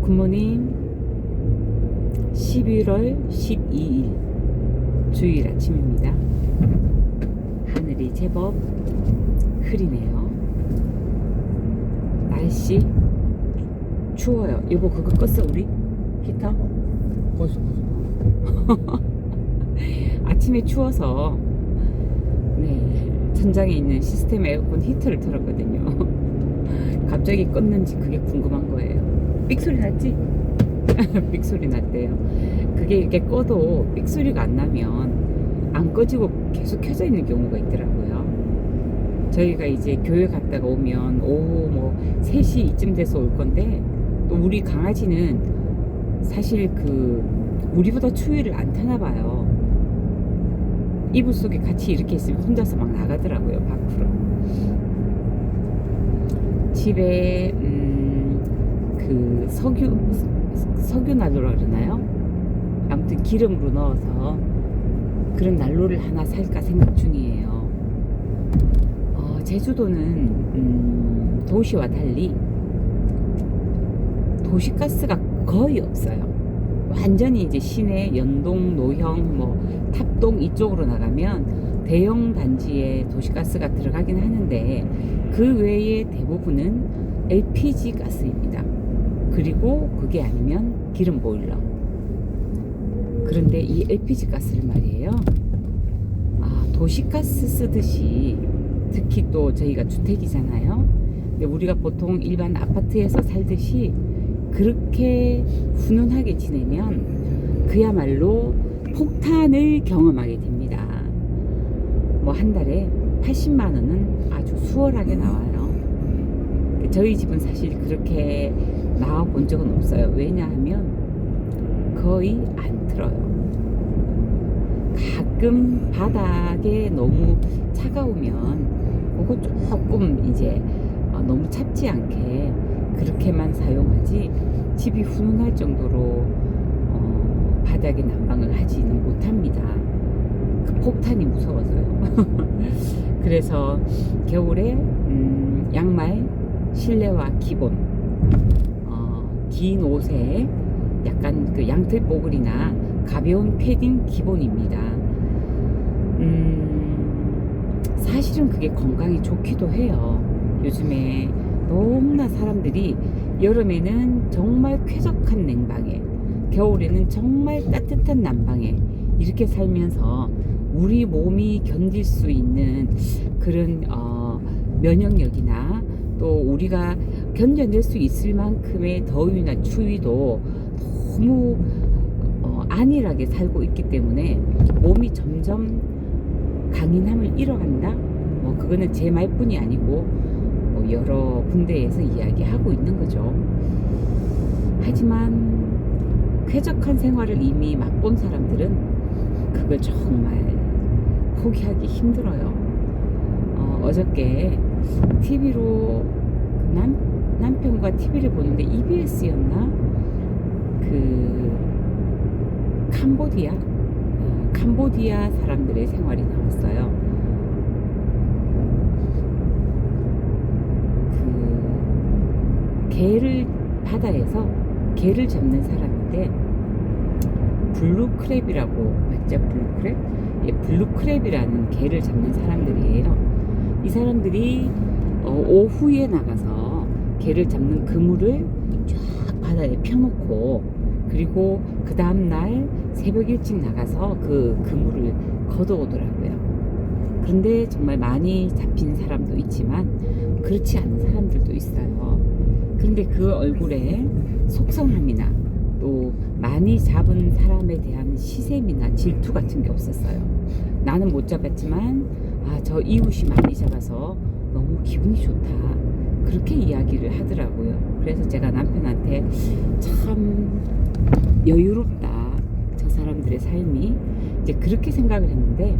굿모닝. 11월 12일 주일 아침입니다. 하늘이 제법 흐리네요. 날씨 추워요. 여보 그거 껐어 우리? 히터? 꺼져. 아침에 추워서 천장에 있는 시스템 에어컨 히터를 틀었거든요. 갑자기 껐는지 그게 궁금한 거예요. 삑 소리 났지? 삑 소리 났대요. 그게 이렇게 꺼도 삑 소리가 안 나면 안 꺼지고 계속 켜져 있는 경우가 있더라고요. 저희가 이제 교회 갔다가 오면 오후 뭐 3시 이쯤 돼서 올 건데, 또 우리 강아지는 사실 우리보다 추위를 안 타나 봐요. 이불 속에 같이 이렇게 있으면 혼자서 막 나가더라고요, 밖으로. 집에 석유 난로라 그러나요? 아무튼 기름으로 넣어서 그런 난로를 하나 살까 생각 중이에요. 제주도는 도시와 달리 도시가스가 거의 없어요. 완전히 이제 시내, 연동, 노형, 탑동 이쪽으로 나가면 대형 단지에 도시가스가 들어가긴 하는데, 그 외에 대부분은 LPG 가스입니다. 그리고 그게 아니면 기름 보일러. 그런데 이 LPG 가스를 말이에요, 도시가스 쓰듯이, 특히 또 저희가 주택이잖아요. 근데 우리가 보통 일반 아파트에서 살듯이 그렇게 훈훈하게 지내면 그야말로 폭탄을 경험하게 됩니다. 한 달에 80만 원은 아주 수월하게 나와요. 저희 집은 사실 그렇게 나와 본 적은 없어요. 왜냐하면 거의 안 틀어요. 가끔 바닥에 너무 차가우면 그거 조금 이제 너무 찹지 않게 그렇게만 사용하지, 집이 훈훈할 정도로 바닥에 난방을 하지는 못합니다. 그 폭탄이 무서워서요. 그래서 겨울에 양말, 실내화 기본, 긴 옷에 약간 그 양털 뽀글이나 가벼운 패딩 기본입니다. 사실은 그게 건강에 좋기도 해요. 요즘에 너무나 사람들이 여름에는 정말 쾌적한 냉방에, 겨울에는 정말 따뜻한 난방에 이렇게 살면서 우리 몸이 견딜 수 있는 그런 면역력이나 또 우리가 견뎌낼 수 있을 만큼의 더위나 추위도 너무 안일하게 살고 있기 때문에 몸이 점점 강인함을 잃어간다? 그거는 제 말뿐이 아니고 여러 군데에서 이야기하고 있는 거죠. 하지만 쾌적한 생활을 이미 맛본 사람들은 그걸 정말 포기하기 힘들어요. 어저께 TV로 남편과 TV를 보는데 EBS였나? 캄보디아 사람들의 생활이 나왔어요. 바다에서 개를 잡는 사람인데, 블루크랩이라고 맞죠? 블루크랩? 예, 블루크랩이라는 개를 잡는 사람들이에요. 이 사람들이 오후에 나가서 개를 잡는 그물을 쫙 바다에 펴놓고, 그리고 그 다음날 새벽 일찍 나가서 그 그물을 걷어오더라고요. 그런데 정말 많이 잡힌 사람도 있지만 그렇지 않은 사람들도 있어요. 그런데 그 얼굴에 속성함이나 또 많이 잡은 사람에 대한 시샘이나 질투 같은 게 없었어요. 나는 못 잡았지만 저 이웃이 많이 잡아서 너무 기분이 좋다, 그렇게 이야기를 하더라고요. 그래서 제가 남편한테 참 여유롭다, 저 사람들의 삶이, 이제 그렇게 생각을 했는데,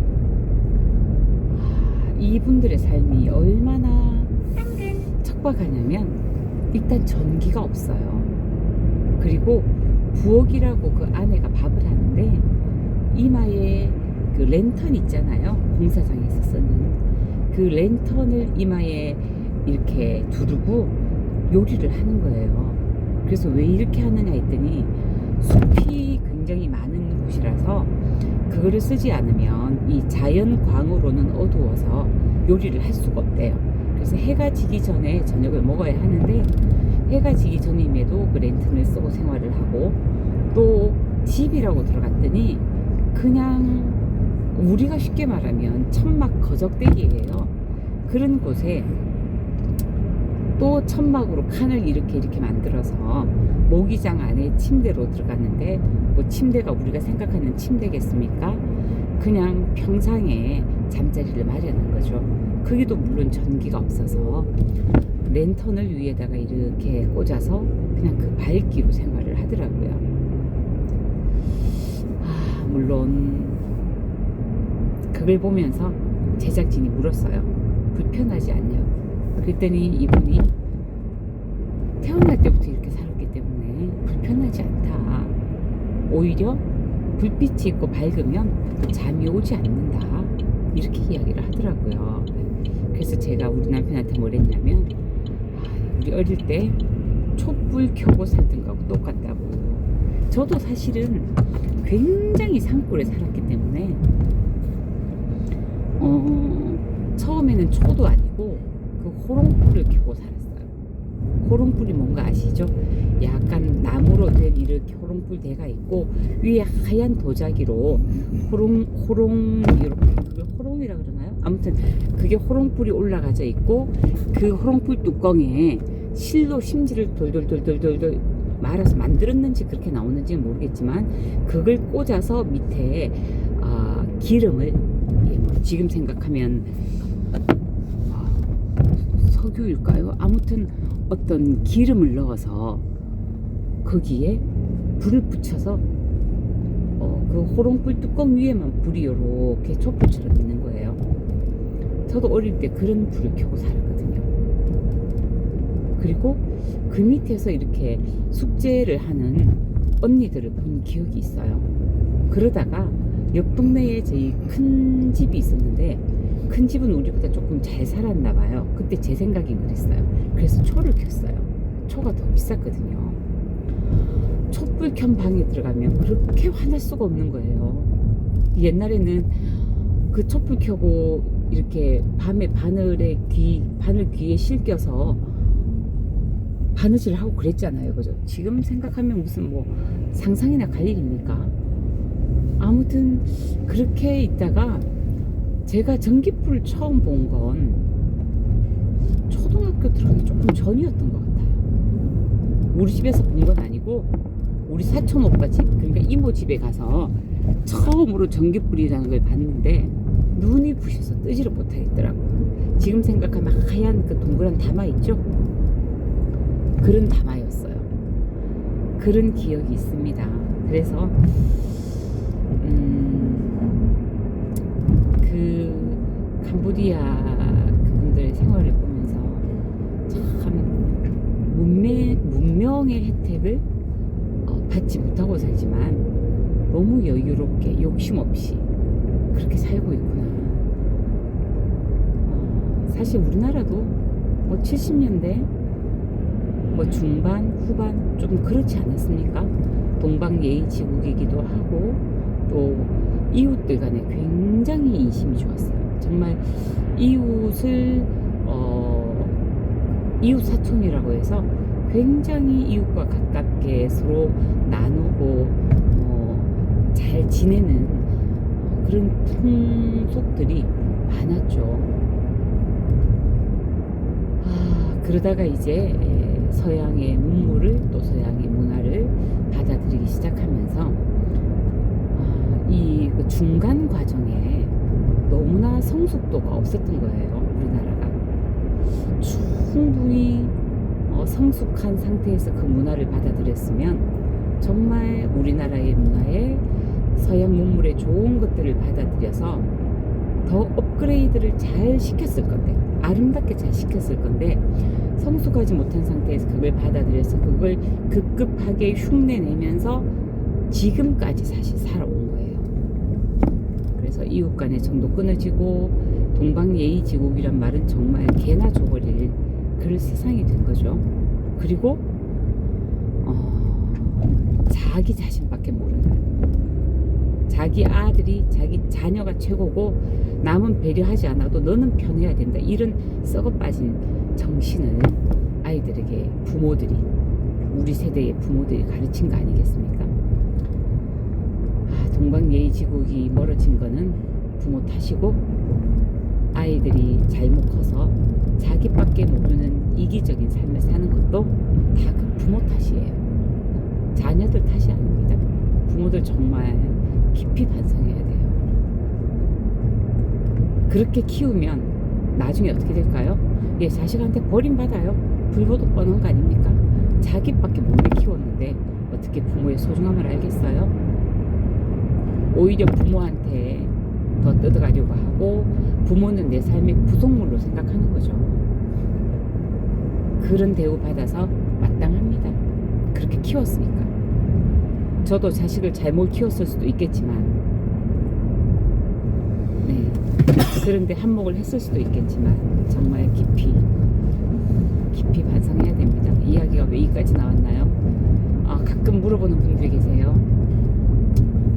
이분들의 삶이 얼마나 척박하냐면, 일단 전기가 없어요. 그리고 부엌이라고 그 아내가 밥을 하는데, 이마에 그 랜턴 있잖아요, 공사장에서 쓰는 그 랜턴을 이마에 이렇게 두르고 요리를 하는 거예요. 그래서 왜 이렇게 하느냐 했더니 숲이 굉장히 많은 곳이라서 그거를 쓰지 않으면 이 자연광으로는 어두워서 요리를 할 수가 없대요. 그래서 해가 지기 전에 저녁을 먹어야 하는데 해가 지기 전임에도 그 랜턴을 쓰고 생활을 하고, 또 집이라고 들어갔더니 그냥 우리가 쉽게 말하면 천막 거적대기예요. 그런 곳에 또 천막으로 칸을 이렇게 만들어서 모기장 안에 침대로 들어갔는데, 뭐 침대가 우리가 생각하는 침대겠습니까? 그냥 평상에 잠자리를 마련한 거죠. 거기도 물론 전기가 없어서 랜턴을 위에다가 이렇게 꽂아서 그냥 그 밝기로 생활을 하더라고요. 물론 그걸 보면서 제작진이 물었어요. 불편하지 않냐고. 그랬더니 이분이 태어날 때부터 이렇게 살았기 때문에 불편하지 않다. 오히려 불빛이 있고 밝으면 잠이 오지 않는다. 이렇게 이야기를 하더라고요. 그래서 제가 우리 남편한테 뭘 했냐면, 우리 어릴 때 촛불 켜고 살던 거하고 똑같다고. 저도 사실은 굉장히 산골에 살았기 때문에 처음에는 초도 아니고 그 호롱불을 켜고 살았어요. 호롱불이 뭔가 아시죠? 약간 나무로 된 이렇게 호롱불 대가 있고 위에 하얀 도자기로 호롱 이렇게, 그걸 호롱이라 그러나요? 아무튼 그게 호롱불이 올라가져 있고 그 호롱불 뚜껑에 실로 심지를 돌돌 말아서 만들었는지 그렇게 나오는지는 모르겠지만 그걸 꽂아서 밑에 기름을, 지금 생각하면 석유일까요? 아무튼 어떤 기름을 넣어서 거기에 불을 붙여서 그 호롱불 뚜껑 위에만 불이 이렇게 촛불처럼 있는 거예요. 저도 어릴 때 그런 불을 켜고 살았거든요. 그리고 그 밑에서 이렇게 숙제를 하는 언니들을 본 기억이 있어요. 그러다가 옆 동네에 저희 큰 집이 있었는데 큰 집은 우리보다 조금 잘 살았나 봐요. 그때 제 생각엔 그랬어요. 그래서 초를 켰어요. 초가 더 비쌌거든요. 촛불 켠 방에 들어가면 그렇게 화날 수가 없는 거예요. 옛날에는 그 촛불 켜고 이렇게 밤에 바늘 귀에 실겨서 바느질 하고 그랬잖아요. 그죠? 지금 생각하면 무슨 뭐 상상이나 갈 일입니까? 아무튼 그렇게 있다가 제가 전기불을 처음 본 건 초등학교 들어가기 조금 전이었던 것 같아요. 우리 집에서 본 건 아니고 우리 사촌 오빠 집, 그러니까 이모 집에 가서 처음으로 전기불이라는 걸 봤는데 눈이 부셔서 뜨지를 못하겠더라고요. 지금 생각하면 하얀 그 동그란 담아 있죠? 그런 담아였어요. 그런 기억이 있습니다. 그래서 그 캄보디아 그분들의 생활을 보면서 참 문명의 혜택을 받지 못하고 살지만 너무 여유롭게 욕심 없이 그렇게 살고 있구나. 사실 우리나라도 뭐 70년대 뭐 중반 후반 좀 그렇지 않았습니까? 동방예의지국이기도 하고 또 이웃들 간에 굉장히 인심이 좋았어요. 정말 이웃을 이웃 사촌이라고 해서 굉장히 이웃과 가깝게 서로 나누고 잘 지내는 그런 풍속들이 많았죠. 그러다가 이제 서양의 문물을 또 서양의 문화를 받아들이기 시작하면서 이 그 중간 과정에 너무나 성숙도가 없었던 거예요. 우리나라가 충분히 성숙한 상태에서 그 문화를 받아들였으면 정말 우리나라의 문화에 서양 문물의 좋은 것들을 받아들여서 더 업그레이드를 잘 시켰을 건데, 아름답게 잘 시켰을 건데 성숙하지 못한 상태에서 그걸 받아들여서 그걸 급급하게 흉내내면서 지금까지 사실 살아온 거예요. 그래서 이웃 간의 정도 끊어지고 동방예의지국이란 말은 정말 개나 줘버릴 그런 세상이 된 거죠. 그리고 자기 자신밖에 모르는, 자기 아들이 자기 자녀가 최고고 남은 배려하지 않아도 너는 편해야 된다, 이런 썩어 빠진 정신을 아이들에게 부모들이, 우리 세대의 부모들이 가르친 거 아니겠습니까? 동방예의지국이 멀어진 거는 부모 탓이고, 아이들이 잘못 커서 자기밖에 모르는 이기적인 삶을 사는 것도 다 그 부모 탓이에요. 자녀들 탓이 아닙니다. 부모들 정말 깊이 반성해야 돼요. 그렇게 키우면 나중에 어떻게 될까요? 예, 자식한테 버림받아요. 불보듯 뻔한 거 아닙니까? 자기밖에 몰래 키웠는데 어떻게 부모의 소중함을 알겠어요? 오히려 부모한테 더 뜯어가려고 하고, 부모는 내 삶의 부속물로 생각하는 거죠. 그런 대우 받아서 마땅합니다. 그렇게 키웠으니까. 저도 자식을 잘못 키웠을 수도 있겠지만, 네, 그런데 한몫을 했을 수도 있겠지만, 정말 깊이 반성해야 됩니다. 이야기가 왜 여기까지 나왔나요? 가끔 물어보는 분들이 계세요.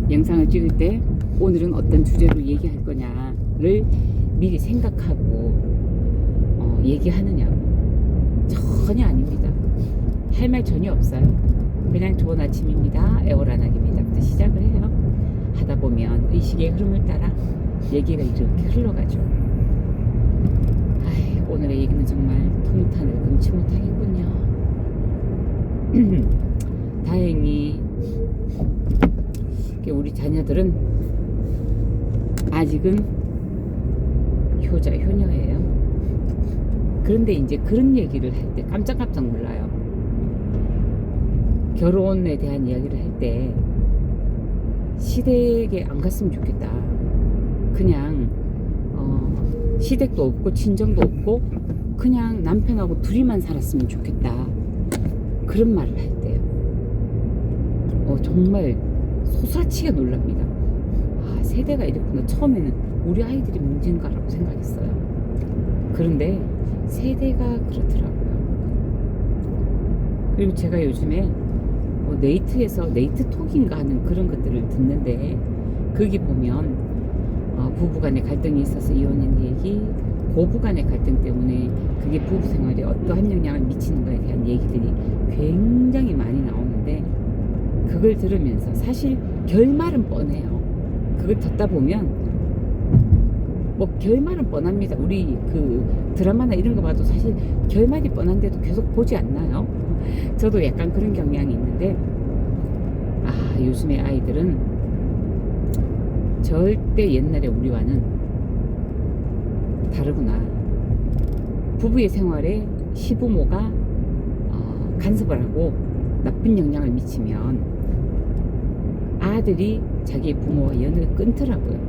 영상을 찍을 때 오늘은 어떤 주제로 얘기할 거냐를 미리 생각하고 얘기하느냐고. 전혀 아닙니다. 할 말 전혀 없어요. 그냥 좋은 아침입니다, 애월안학입니다 부터 시작을 해요. 하다 보면 의식의 흐름을 따라 얘기가 이렇게 흘러가죠. 오늘의 얘기는 정말 통탄을 금치 못하겠군요. 다행히 우리 자녀들은 아직은 효자 효녀예요. 그런데 이제 그런 얘기를 할 때 깜짝깜짝 놀라요. 결혼에 대한 이야기를 할 때 시댁에 안 갔으면 좋겠다, 그냥 시댁도 없고 친정도 없고 그냥 남편하고 둘이만 살았으면 좋겠다, 그런 말을 할 때요, 정말 소사치게 놀랍니다. 세대가 이랬구나. 처음에는 우리 아이들이 문제인가라고 생각했어요. 그런데 세대가 그렇더라고요. 그리고 제가 요즘에 네이트에서 네이트톡인가 하는 그런 것들을 듣는데, 거기 보면 부부간의 갈등이 있어서 이혼한 얘기, 고부간의 갈등 때문에 그게 부부 생활에 어떠한 영향을 미치는 거에 대한 얘기들이 굉장히 많이 나오는데, 그걸 들으면서 사실 결말은 뻔해요. 그걸 듣다 보면 뭐 결말은 뻔합니다. 우리 그 드라마나 이런 거 봐도 사실 결말이 뻔한데도 계속 보지 않나요? 저도 약간 그런 경향이 있는데, 요즘의 아이들은 절대 옛날에 우리와는 다르구나. 부부의 생활에 시부모가 간섭을 하고 나쁜 영향을 미치면 아들이 자기 부모와 연을 끊더라고요.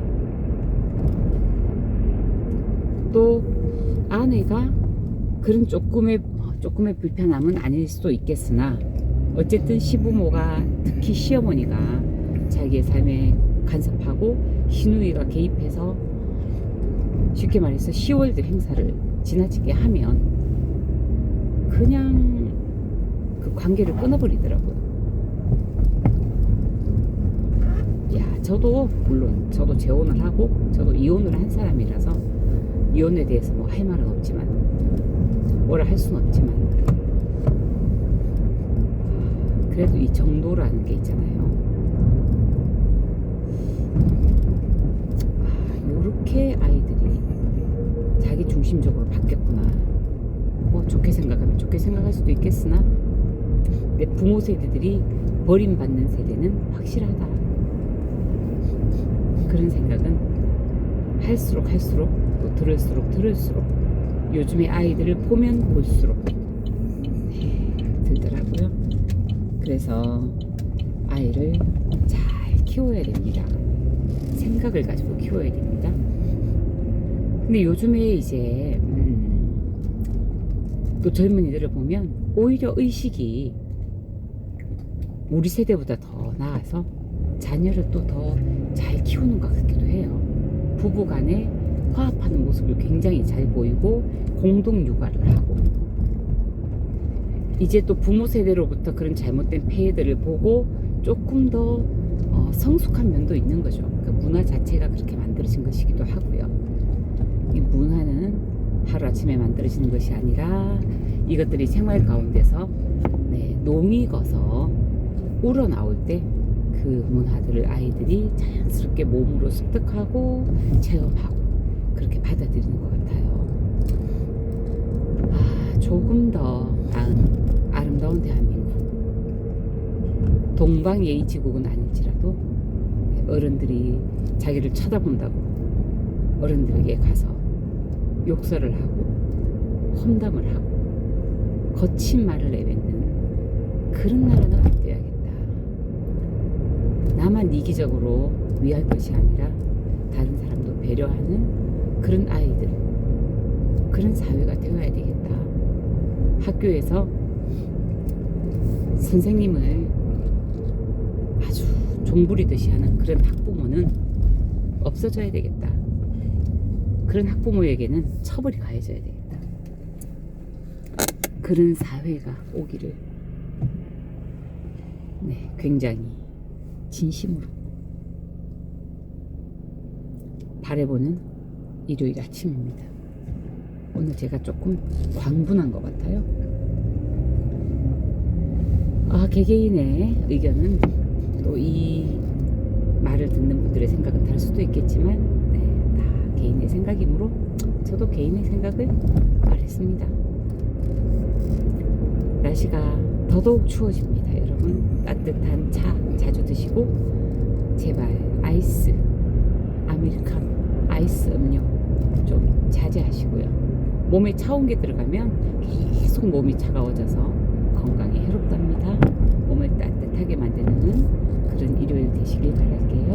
또 아내가 그런 조금의 불편함은 아닐 수도 있겠으나, 어쨌든 시부모가, 특히 시어머니가 자기의 삶에 간섭하고 시누이가 개입해서 쉽게 말해서 시월드 행사를 지나치게 하면 그냥 그 관계를 끊어버리더라고요. 저도 물론 저도 재혼을 하고 저도 이혼을 한 사람이라서 이혼에 대해서 뭐 할 말은 없지만, 뭐라 할 수는 없지만, 그래도 이 정도라는 게 있잖아요. 요렇게 아이들이 자기 중심적으로 바뀌었구나. 뭐 좋게 생각하면 좋게 생각할 수도 있겠으나, 내 부모 세대들이 버림받는 세대는 확실하다, 그런 생각은 할수록 또 들을수록 요즘의 아이들을 보면 볼수록 들더라고요. 그래서 아이를 잘 키워야 됩니다. 생각을 가지고 키워야 됩니다. 근데 요즘에 이제 또 젊은이들을 보면 오히려 의식이 우리 세대보다 더 나아서 자녀를 또 더 잘 키우는 것 같기도 해요. 부부 간에 화합하는 모습을 굉장히 잘 보이고 공동 육아를 하고, 이제 또 부모 세대로부터 그런 잘못된 폐해들을 보고 조금 더 성숙한 면도 있는 거죠. 그 문화 자체가 그렇게 만들어진 것이기도 하고요. 이 문화는 하루아침에 만들어지는 것이 아니라 이것들이 생활 가운데서 농이 거서 우러나올 때 그 문화들을 아이들이 자연스럽게 몸으로 습득하고 체험하고 그렇게 받아들이는 것 같아요. 조금 더 나은 아름다운 대한민국, 동방예의지국은 아닐지라도 어른들이 자기를 쳐다본다고 어른들에게 가서 욕설을 하고 험담을 하고 거친 말을 내뱉는 그런 나라는 안 돼야겠다. 나만 이기적으로 위할 것이 아니라 다른 사람도 배려하는 그런 아이들, 그런 사회가 되어야 되겠다. 학교에서 선생님을 아주 종부리듯이 하는 그런 학부모는 없어져야 되겠다. 그런 학부모에게는 처벌이 가해져야 되겠다. 그런 사회가 오기를 굉장히 진심으로 바라보는 일요일 아침입니다. 오늘 제가 조금 광분한 것 같아요. 개개인의 의견은 또 이 말을 듣는 분들의 생각은 다를 수도 있겠지만 다 개인의 생각이므로 저도 개인의 생각을 말했습니다. 날씨가 더더욱 추워집니다. 여러분 따뜻한 차 자주 드시고 제발 아이스 아메리카노, 아이스 음료 좀 자제하시고요. 몸에 차온 게 들어가면 계속 몸이 차가워져서 건강에 해롭답니다. 몸을 따뜻하게 만드는 그런 일요일 되시길 바랄게요.